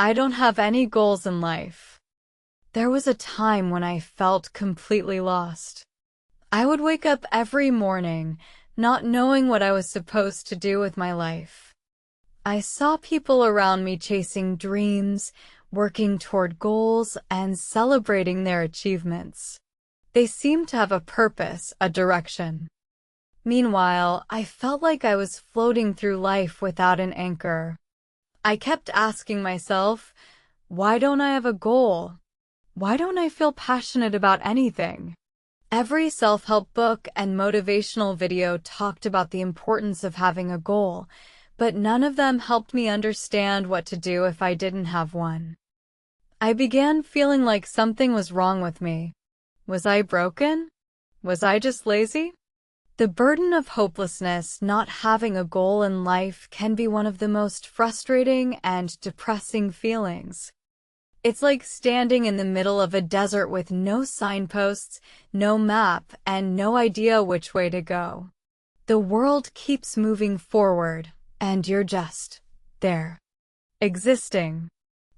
I don't have any goals in life. There was a time when I felt completely lost. I would wake up every morning, not knowing what I was supposed to do with my life. I saw people around me chasing dreams, working toward goals, and celebrating their achievements. They seemed to have a purpose, a direction. Meanwhile, I felt like I was floating through life without an anchor. I kept asking myself, why don't I have a goal? Why don't I feel passionate about anything? Every self-help book and motivational video talked about the importance of having a goal, but none of them helped me understand what to do if I didn't have one. I began feeling like something was wrong with me. Was I broken? Was I just lazy? The burden of hopelessness, not having a goal in life, can be one of the most frustrating and depressing feelings. It's like standing in the middle of a desert with no signposts, no map, and no idea which way to go. The world keeps moving forward, and you're just there, existing.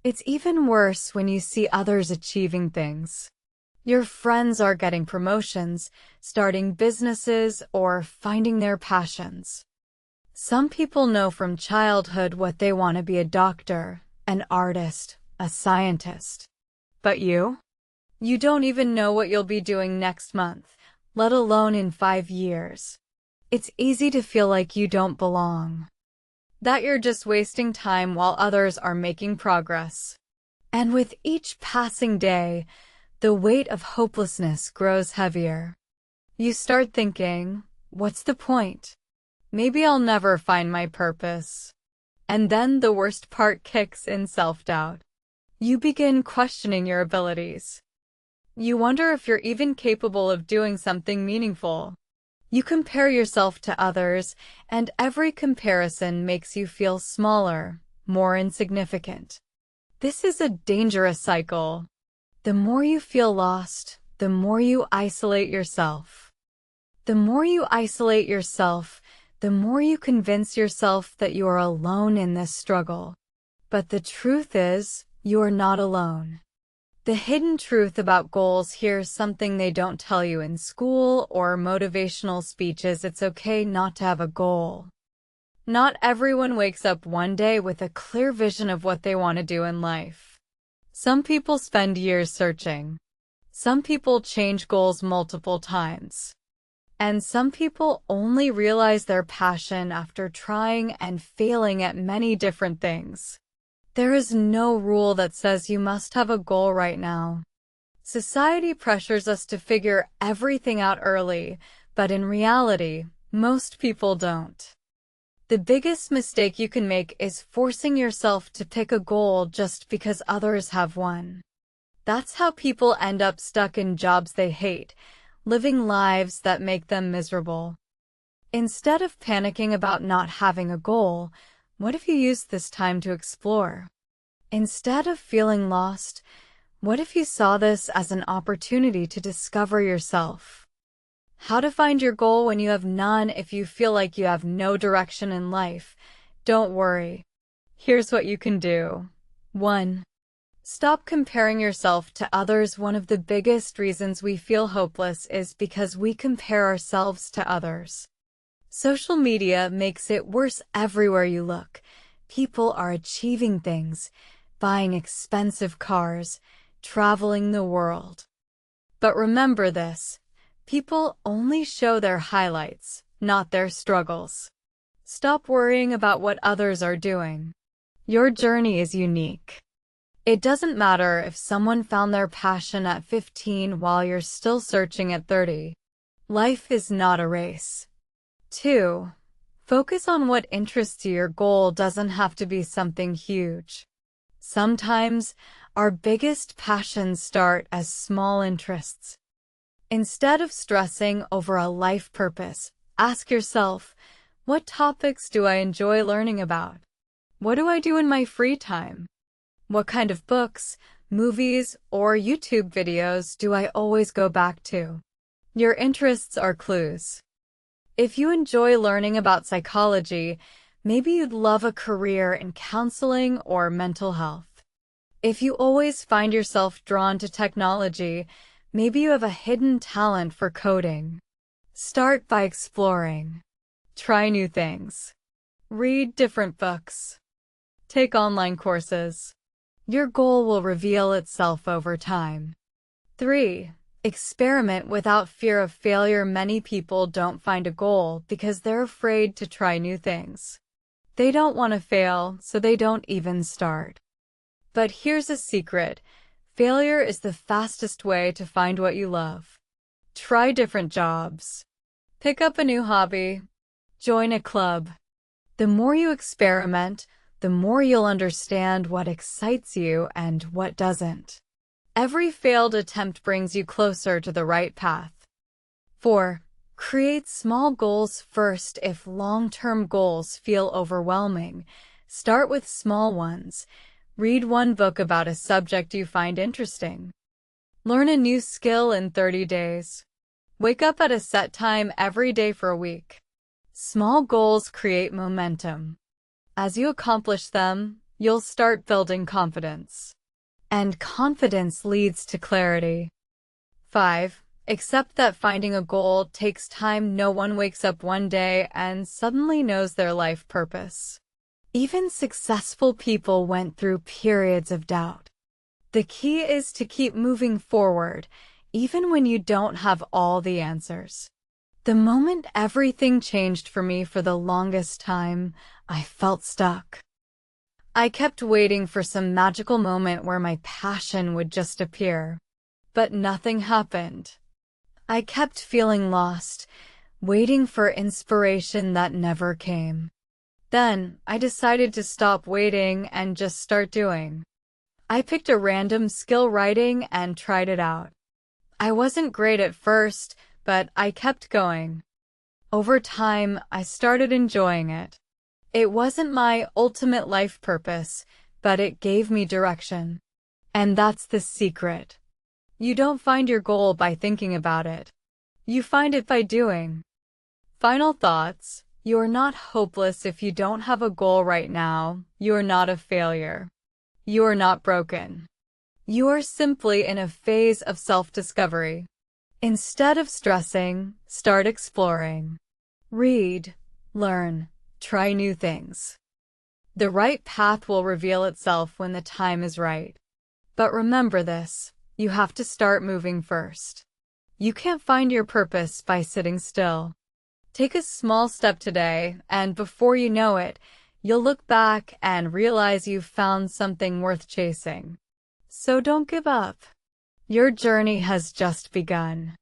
It's even worse when you see others achieving things. Your friends are getting promotions, starting businesses, or finding their passions. Some people know from childhood what they want to be: a doctor, an artist, a scientist. But you? You don't even know what you'll be doing next month, let alone in 5 years. It's easy to feel like you don't belong, that you're just wasting time while others are making progress. And with each passing day, the weight of hopelessness grows heavier. You start thinking, what's the point? Maybe I'll never find my purpose. And then the worst part kicks in: self-doubt. You begin questioning your abilities. You wonder if you're even capable of doing something meaningful. You compare yourself to others, and every comparison makes you feel smaller, more insignificant. This is a dangerous cycle. The more you feel lost, the more you isolate yourself. The more you isolate yourself, the more you convince yourself that you are alone in this struggle. But the truth is, you are not alone. The hidden truth about goals: here's something they don't tell you in school or motivational speeches: it's okay not to have a goal. Not everyone wakes up one day with a clear vision of what they want to do in life. Some people spend years searching. Some people change goals multiple times. And some people only realize their passion after trying and failing at many different things. There is no rule that says you must have a goal right now. Society pressures us to figure everything out early, but in reality, most people don't. The biggest mistake you can make is forcing yourself to pick a goal just because others have one. That's how people end up stuck in jobs they hate, living lives that make them miserable. Instead of panicking about not having a goal, what if you used this time to explore? Instead of feeling lost, what if you saw this as an opportunity to discover yourself? How to find your goal when you have none. If you feel like you have no direction in life, don't worry. Here's what you can do. 1. Stop comparing yourself to others. One of the biggest reasons we feel hopeless is because we compare ourselves to others. Social media makes it worse. Everywhere you look, people are achieving things, buying expensive cars, traveling the world. But remember this: people only show their highlights, not their struggles. Stop worrying about what others are doing. Your journey is unique. It doesn't matter if someone found their passion at 15 while you're still searching at 30. Life is not a race. 2. Focus on what interests you. Your goal doesn't have to be something huge. Sometimes, our biggest passions start as small interests. Instead of stressing over a life purpose, ask yourself, what topics do I enjoy learning about? What do I do in my free time? What kind of books, movies, or YouTube videos do I always go back to? Your interests are clues. If you enjoy learning about psychology, maybe you'd love a career in counseling or mental health. If you always find yourself drawn to technology, maybe you have a hidden talent for coding. Start by exploring. Try new things. Read different books. Take online courses. Your goal will reveal itself over time. 3. Experiment without fear of failure. Many people don't find a goal because they're afraid to try new things. They don't want to fail, so they don't even start. But here's a secret. Failure is the fastest way to find what you love. Try different jobs. Pick up a new hobby. Join a club. The more you experiment, the more you'll understand what excites you and what doesn't. Every failed attempt brings you closer to the right path. 4. Create small goals first. If long-term goals feel overwhelming, start with small ones. Read one book about a subject you find interesting. Learn a new skill in 30 days. Wake up at a set time every day for a week. Small goals create momentum. As you accomplish them, you'll start building confidence. And confidence leads to clarity. 5. Accept that finding a goal takes time. No one wakes up one day and suddenly knows their life purpose. Even successful people went through periods of doubt. The key is to keep moving forward, even when you don't have all the answers. The moment everything changed for me, for the longest time, I felt stuck. I kept waiting for some magical moment where my passion would just appear. But nothing happened. I kept feeling lost, waiting for inspiration that never came. Then, I decided to stop waiting and just start doing. I picked a random skill, writing, and tried it out. I wasn't great at first, but I kept going. Over time, I started enjoying it. It wasn't my ultimate life purpose, but it gave me direction. And that's the secret. You don't find your goal by thinking about it. You find it by doing. Final thoughts. You are not hopeless if you don't have a goal right now. You are not a failure. You are not broken. You are simply in a phase of self-discovery. Instead of stressing, start exploring. Read, learn, try new things. The right path will reveal itself when the time is right. But remember this, you have to start moving first. You can't find your purpose by sitting still. Take a small step today, and before you know it, you'll look back and realize you've found something worth chasing. So don't give up. Your journey has just begun.